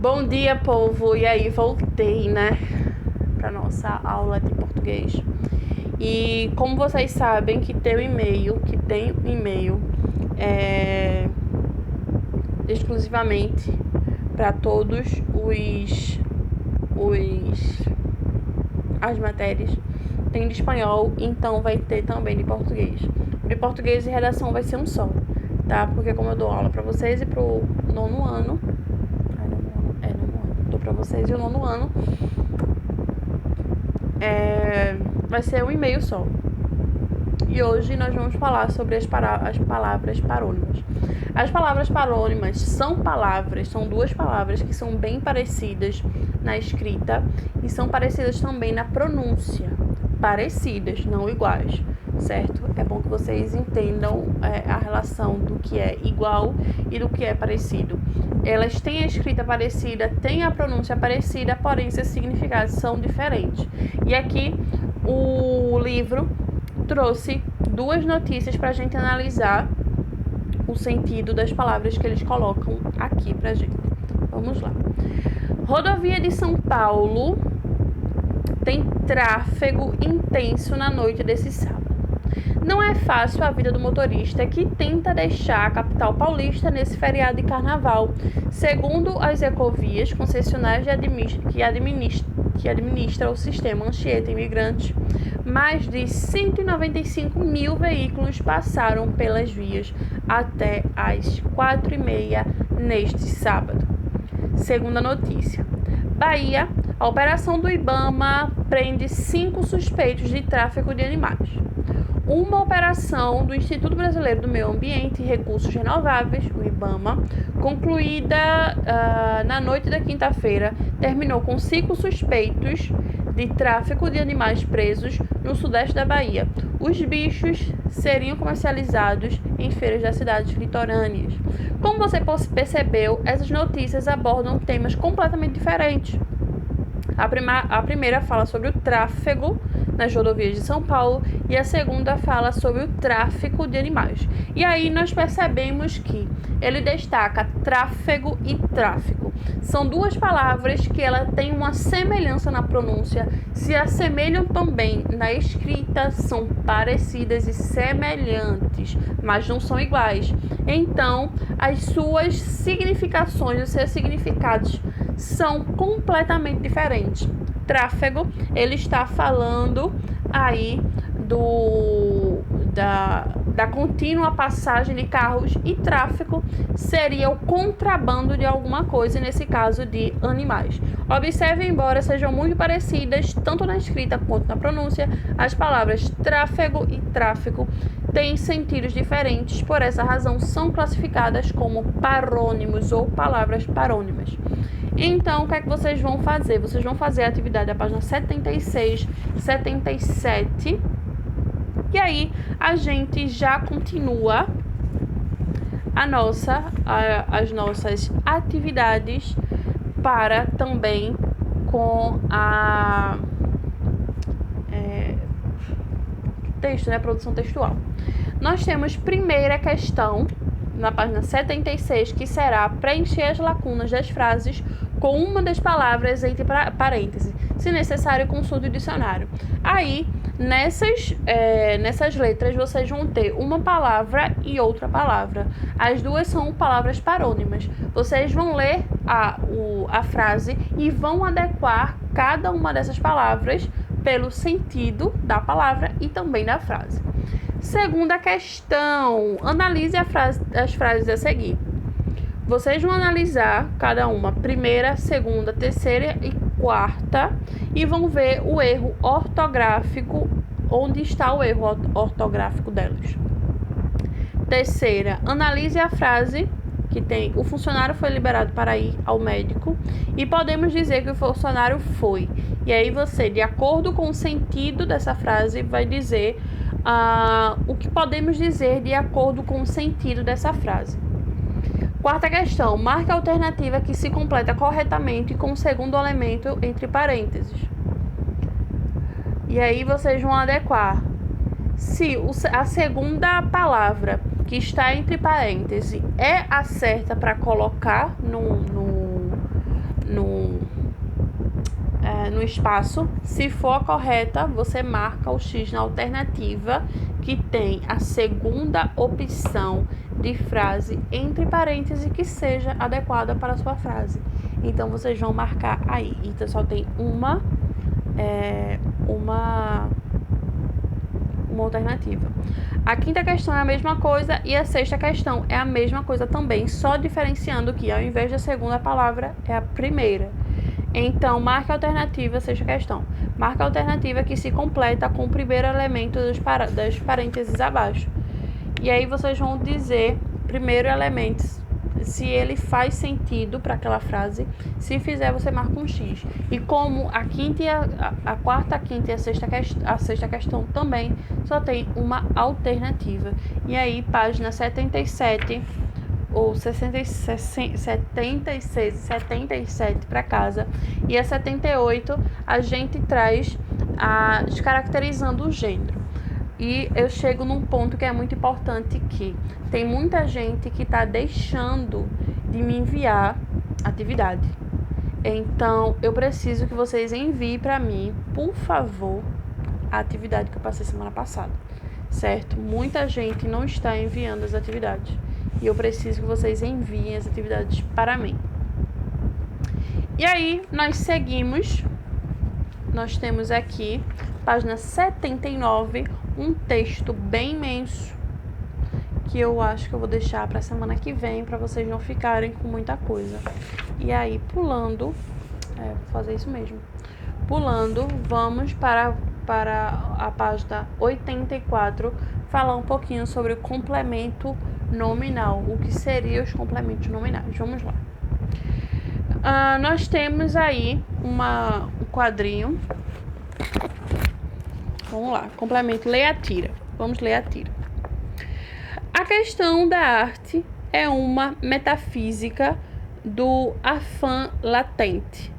Bom dia, povo! E aí, voltei, né, para nossa aula de português. E como vocês sabem que tem um e-mail, exclusivamente para todos as matérias, tem de espanhol, então vai ter também de português. De português e redação vai ser um só, tá? Porque como eu dou aula para vocês e pro nono ano, dou para vocês e o nono ano, vai ser um e-mail só. E hoje nós vamos falar sobre as palavras parônimas. As palavras parônimas são duas palavras que são bem parecidas na escrita e são parecidas também na pronúncia. Parecidas, não iguais, certo? É bom que vocês entendam a relação do que é igual e do que é parecido. Elas têm a escrita parecida, têm a pronúncia parecida, porém seus significados são diferentes. E aqui o livro trouxe duas notícias para a gente analisar o sentido das palavras que eles colocam aqui pra gente. Vamos lá. Rodovia de São Paulo tem tráfego intenso na noite desse sábado. Não é fácil a vida do motorista que tenta deixar a capital paulista nesse feriado de carnaval. Segundo as Ecovias, concessionárias que administra o sistema Anchieta Imigrantes, mais de 195 mil veículos passaram pelas vias até às 4h30 neste sábado. Segunda notícia. Bahia, a operação do IBAMA prende 5 suspeitos de tráfico de animais. Uma operação do Instituto Brasileiro do Meio Ambiente e Recursos Renováveis, o IBAMA, concluída na noite da quinta-feira, terminou com 5 suspeitos de tráfico de animais presos no sudeste da Bahia. Os bichos seriam comercializados em feiras das cidades litorâneas. Como você percebeu, essas notícias abordam temas completamente diferentes. A primeira fala sobre o tráfego nas rodovias de São Paulo e a segunda fala sobre o tráfico de animais. E aí nós percebemos que ele destaca tráfego e tráfico. São duas palavras que ela tem uma semelhança na pronúncia, se assemelham também na escrita, são parecidas e semelhantes, mas não são iguais. Então, as suas significações, os seus significados são completamente diferentes. Tráfego, ele está falando aí da contínua passagem de carros, e tráfico seria o contrabando de alguma coisa, nesse caso de animais. Observe, embora sejam muito parecidas, tanto na escrita quanto na pronúncia, as palavras tráfego e tráfico têm sentidos diferentes, por essa razão são classificadas como parônimos ou palavras parônimas. Então, o que é que vocês vão fazer? Vocês vão fazer a atividade da página 76, 77, e aí a gente já continua as nossas atividades para também com a texto, né, produção textual. Nós temos primeira questão na página 76, que será preencher as lacunas das frases com uma das palavras entre parênteses. Se necessário, consulte o dicionário. Aí, nessas letras, vocês vão ter uma palavra e outra palavra. As duas são palavras parônimas. Vocês vão ler a frase e vão adequar cada uma dessas palavras pelo sentido da palavra e também da frase. Segunda questão, analise as frases a seguir. Vocês vão analisar cada uma, primeira, segunda, terceira e quarta, e vão ver o erro ortográfico, onde está o erro ortográfico delas. Terceira, analise a frase que tem: o funcionário foi liberado para ir ao médico, e podemos dizer que o funcionário foi. E aí você, de acordo com o sentido dessa frase, vai dizer o que podemos dizer de acordo com o sentido dessa frase. Quarta questão, marque a alternativa que se completa corretamente com o segundo elemento entre parênteses. E aí vocês vão adequar. Se a segunda palavra que está entre parênteses é a certa para colocar no espaço. Se for a correta, você marca o X na alternativa que tem a segunda opção de frase entre parênteses que seja adequada para a sua frase. Então, vocês vão marcar aí. Então, só tem uma alternativa. A quinta questão é a mesma coisa e a sexta questão é a mesma coisa também, só diferenciando que ao invés da segunda palavra é a primeira. Então, marque a alternativa, sexta questão. Marque a alternativa que se completa com o primeiro elemento das parênteses abaixo. E aí vocês vão dizer primeiro elemento, se ele faz sentido para aquela frase. Se fizer, você marca um X. E como a quarta, a quinta e a sexta questão também só tem uma alternativa. E aí, página 77 ou 76, 77 para casa. E a 78 a gente traz descaracterizando o gênero. E eu chego num ponto que é muito importante, que tem muita gente que está deixando de me enviar atividade. Então, eu preciso que vocês enviem para mim, por favor, a atividade que eu passei semana passada, certo? Muita gente não está enviando as atividades. E eu preciso que vocês enviem as atividades para mim. E aí, nós seguimos. Nós temos aqui, página 79, um texto bem imenso, que eu acho que eu vou deixar para a semana que vem, para vocês não ficarem com muita coisa. E aí, pulando, vou fazer isso mesmo. Pulando, vamos para a página 84, falar um pouquinho sobre o complemento nominal. O que seriam os complementos nominais? Vamos lá. Nós temos aí um quadrinho. Vamos lá, complemento, leia a tira. Vamos ler a tira. A questão da arte é uma metafísica do afã latente.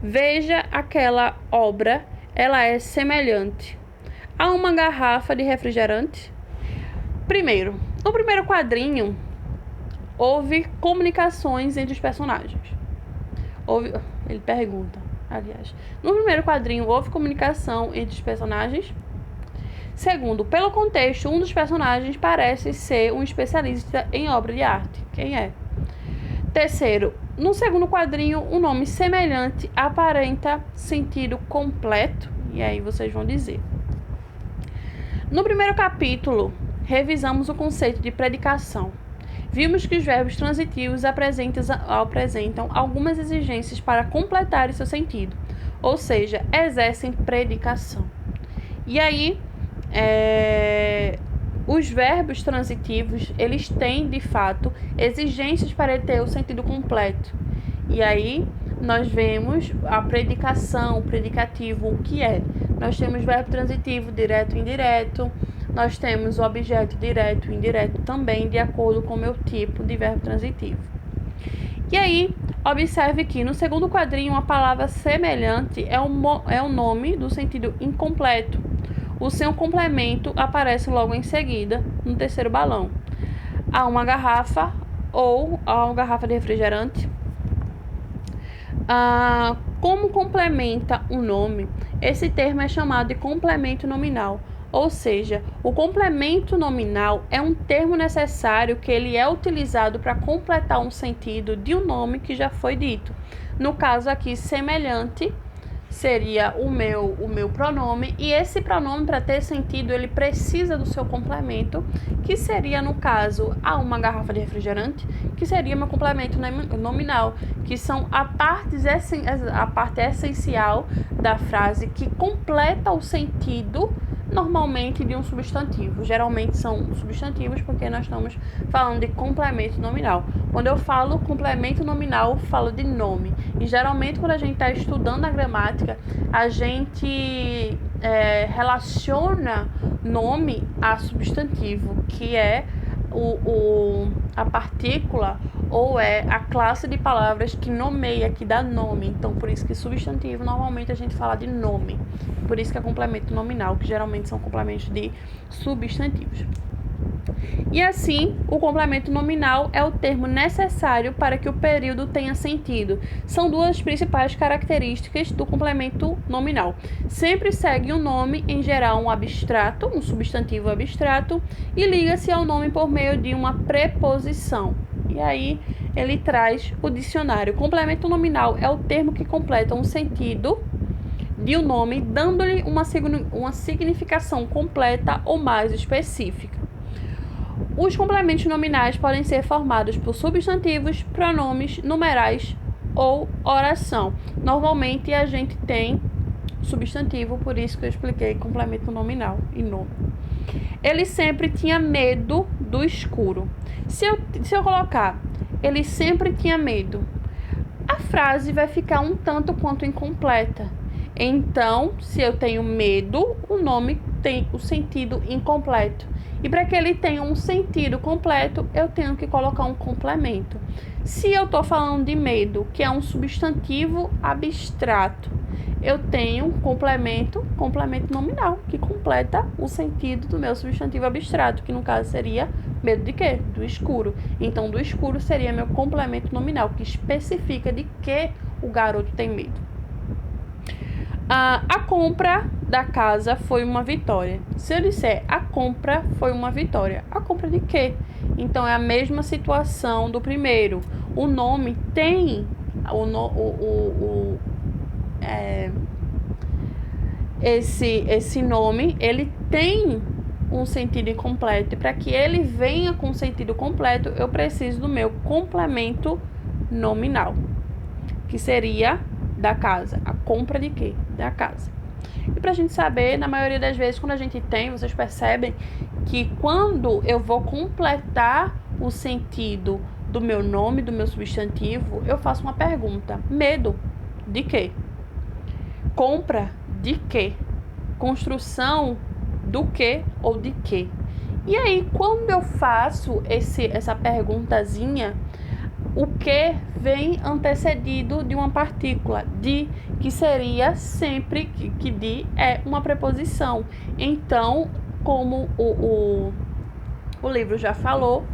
Veja aquela obra, ela é semelhante a uma garrafa de refrigerante. Primeiro, no primeiro quadrinho, houve comunicações entre os personagens. Ele pergunta, aliás. No primeiro quadrinho, houve comunicação entre os personagens. Segundo, pelo contexto, um dos personagens parece ser um especialista em obra de arte. Quem é? Terceiro, no segundo quadrinho, um nome semelhante aparenta sentido completo. E aí vocês vão dizer. No primeiro capítulo, revisamos o conceito de predicação. Vimos que os verbos transitivos apresentam algumas exigências para completar seu sentido, ou seja, exercem predicação. E aí, os verbos transitivos, eles têm, de fato, exigências para ter o sentido completo. E aí, nós vemos a predicação, o predicativo, o que é? Nós temos verbo transitivo, direto e indireto. Nós temos o objeto direto e indireto também, de acordo com o meu tipo de verbo transitivo. E aí, observe que no segundo quadrinho, a palavra semelhante é o nome do sentido incompleto. O seu complemento aparece logo em seguida, no terceiro balão. Há uma garrafa ou há uma garrafa de refrigerante. Como complementa o nome, esse termo é chamado de complemento nominal. Ou seja, o complemento nominal é um termo necessário que ele é utilizado para completar um sentido de um nome que já foi dito. No caso aqui, semelhante seria o meu pronome, e esse pronome, para ter sentido, ele precisa do seu complemento, que seria, no caso, a uma garrafa de refrigerante, que seria meu complemento nominal, que são a parte essencial da frase que completa o sentido normalmente de um substantivo. Geralmente são substantivos porque nós estamos falando de complemento nominal. Quando eu falo complemento nominal, eu falo de nome. E geralmente quando a gente está estudando a gramática, a gente relaciona nome a substantivo, que é a partícula ou é a classe de palavras que nomeia, que dá nome. Então, por isso que substantivo, normalmente a gente fala de nome. Por isso que é complemento nominal, que geralmente são complementos de substantivos. E assim, o complemento nominal é o termo necessário para que o período tenha sentido. São duas principais características do complemento nominal. Sempre segue um nome, em geral um abstrato, um substantivo abstrato, e liga-se ao nome por meio de uma preposição. E aí ele traz o dicionário. Complemento nominal é o termo que completa um sentido de um nome, dando-lhe uma significação completa ou mais específica. Os complementos nominais podem ser formados por substantivos, pronomes, numerais ou oração. Normalmente a gente tem substantivo, por isso que eu expliquei complemento nominal e nome. Ele sempre tinha medo do escuro. Se eu colocar ele sempre tinha medo, a frase vai ficar um tanto quanto incompleta. Então, se eu tenho medo, o nome tem o sentido incompleto. E para que ele tenha um sentido completo, eu tenho que colocar um complemento. Se eu estou falando de medo, que é um substantivo abstrato, eu tenho um complemento nominal, que completa o sentido do meu substantivo abstrato, que no caso seria medo de quê? Do escuro. Então, do escuro seria meu complemento nominal, que especifica de que o garoto tem medo. A compra da casa foi uma vitória. Se eu disser a compra foi uma vitória, a compra de quê? Então, é a mesma situação do primeiro. O nome tem esse nome, ele tem um sentido incompleto. E para que ele venha com sentido completo, eu preciso do meu complemento nominal, que seria da casa. A compra de quê? Da casa. E pra gente saber, na maioria das vezes, quando a gente tem, vocês percebem que quando eu vou completar o sentido do meu nome, do meu substantivo, eu faço uma pergunta. Medo de quê? Compra de quê? Construção do quê ou de quê? E aí, quando eu faço essa perguntazinha, o que vem antecedido de uma partícula, de, que seria sempre que de é uma preposição. Então, como o livro já falou,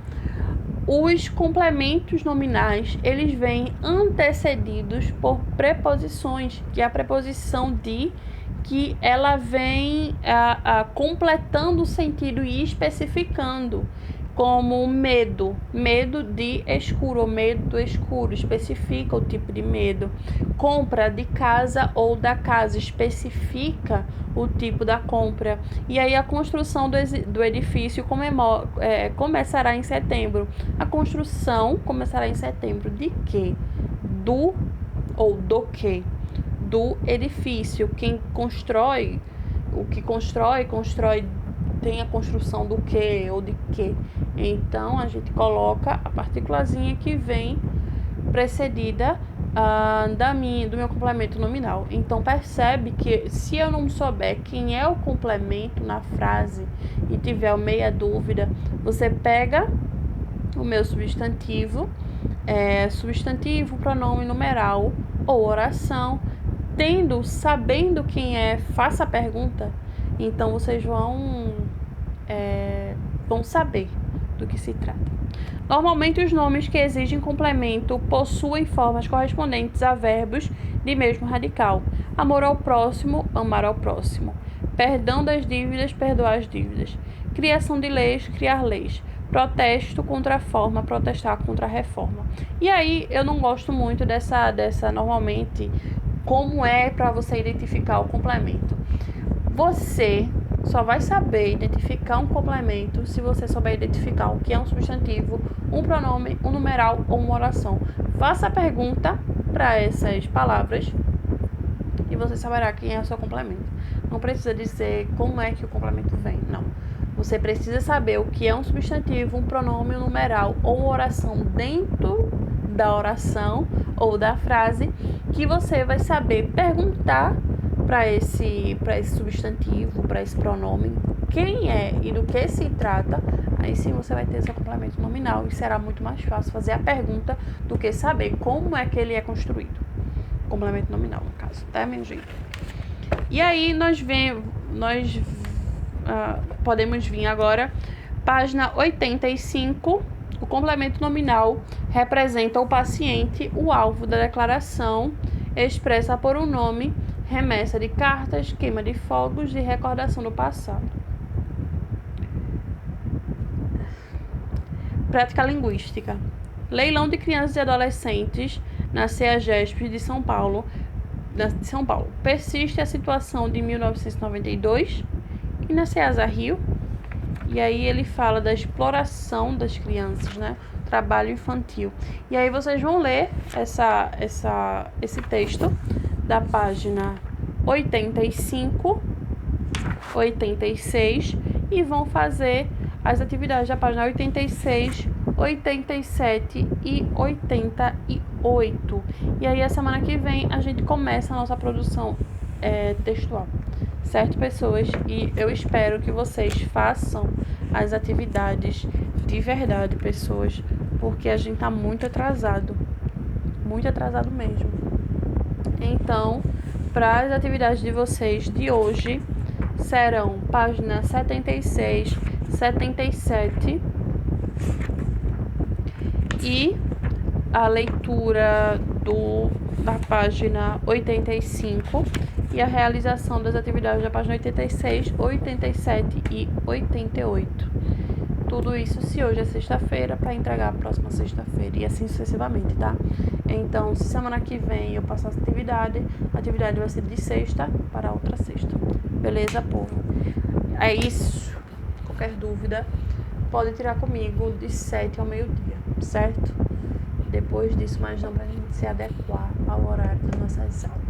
os complementos nominais, eles vêm antecedidos por preposições, que é a preposição de, que ela vem completando o sentido e especificando, como medo de escuro, ou medo do escuro, especifica o tipo de medo. Compra de casa ou da casa, especifica o tipo da compra. E aí a construção do edifício começará em setembro. A construção começará em setembro de quê? Do ou do quê? Do edifício. Quem constrói, o que constrói tem a construção do que ou de que. Então, a gente coloca a partículazinha que vem precedida do meu complemento nominal. Então, percebe que se eu não souber quem é o complemento na frase e tiver meia dúvida, você pega o meu substantivo, pronome numeral ou oração, sabendo quem é, faça a pergunta. Então, vocês vão saber do que se trata. Normalmente, os nomes que exigem complemento possuem formas correspondentes a verbos de mesmo radical. Amor ao próximo, amar ao próximo. Perdão das dívidas, perdoar as dívidas. Criação de leis, criar leis. Protesto contra a forma, protestar contra a reforma. E aí, eu não gosto muito dessa normalmente, como é para você identificar o complemento. Você só vai saber identificar um complemento se você souber identificar o que é um substantivo, um pronome, um numeral ou uma oração. Faça a pergunta para essas palavras e você saberá quem é o seu complemento. Não precisa dizer como é que o complemento vem, não. Você precisa saber o que é um substantivo, um pronome, um numeral ou uma oração dentro da oração ou da frase, que você vai saber perguntar para esse substantivo, para esse pronome, quem é e do que se trata. Aí sim você vai ter seu complemento nominal e será muito mais fácil fazer a pergunta do que saber como é que ele é construído. Complemento nominal, no caso, tá, minha gente? E aí nós podemos vir agora Página 85. O complemento nominal representa o paciente, o alvo da declaração, expressa por um nome, remessa de cartas, queima de fogos, de recordação do passado. Prática linguística. Leilão de crianças e adolescentes na CEAGESP de São Paulo. Persiste a situação de 1992 e na CEASA Rio. E aí ele fala da exploração das crianças, né? Trabalho infantil. E aí vocês vão ler esse texto da página 85, 86 e vão fazer as atividades da página 86, 87 e 88. E aí a semana que vem a gente começa a nossa produção textual. Certo, pessoas? E eu espero que vocês façam as atividades de verdade, pessoas, porque a gente tá muito atrasado mesmo. Então, para as atividades de vocês de hoje, serão página 76, 77 e a leitura da página 85 e a realização das atividades da página 86, 87 e 88. Tudo isso se hoje é sexta-feira, para entregar a próxima sexta-feira e assim sucessivamente, tá? Então, se semana que vem eu passar essa atividade, a atividade vai ser de sexta para outra sexta. Beleza, povo? É isso. Qualquer dúvida, pode tirar comigo de 7 ao meio-dia, certo? Depois disso, mas não, pra gente se adequar ao horário das nossas aulas.